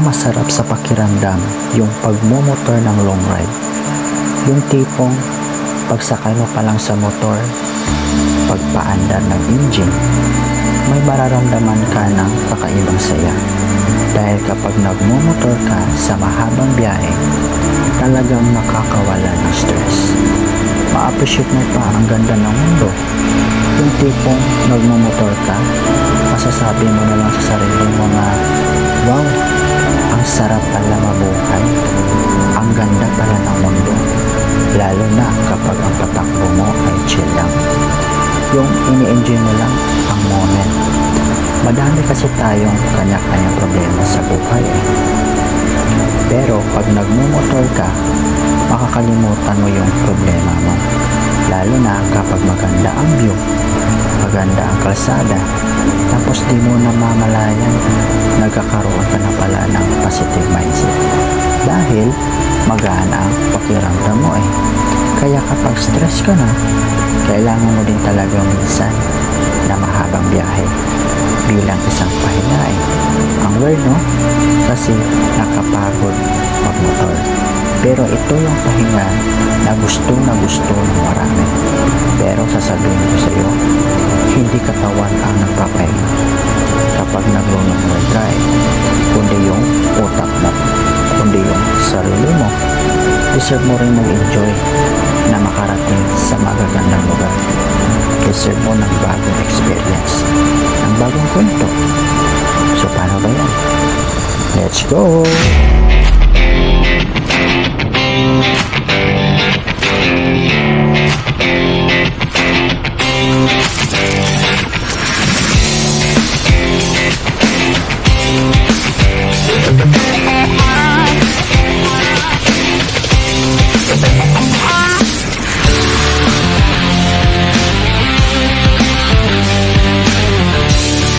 pinakamasarap sa pakiramdam yung pagmumotor ng long ride. Yung tipong pagsakay mo pa lang sa motor, pagpaandar ng engine, may mararamdaman ka ng kakaibang saya. Dahil kapag nagmumotor ka sa mahabang biyahe, talagang nakakawala ng stress. Ma-appreciate mo pa ang ganda ng mundo. Yung tipong nagmumotor ka, masasabi mo na lang sa sarili mo na, wow, ang sarap pala mabuhay. Ang ganda pala ng mundo. Lalo na kapag ang patakbo mo ay chill lang. Yung ini-enjoy mo lang ang moment. Madami kasi tayong kanya-kanyang problema sa buhay Pero pag nagmumotor ka, makakalimutan mo yung problema mo. Lalo na kapag maganda ang view, maganda ang kalsada, tapos di mo namamalayan, nagkakaroon ka na pala ng positive mindset. Dahil magaan ang pakiramdam mo Kaya kapag stress ka na, kailangan mo din talaga minsan na mahabang biyahe bilang isang pahinga Ang weird no? Kasi nakapagod magmotor. Pero ito yung pahinga na gusto ng marami. Pero sasabihin ko sa iyo, hindi katawan ang nagpapahinga kapag nag-long drive, kundi yung utak mo, kundi yung sarili mo. Deserve mo rin mag-enjoy na makarating sa magagandang lugar. Deserve mo ng bagong experience, ng bagong kwento. So paano ba yan? Let's go!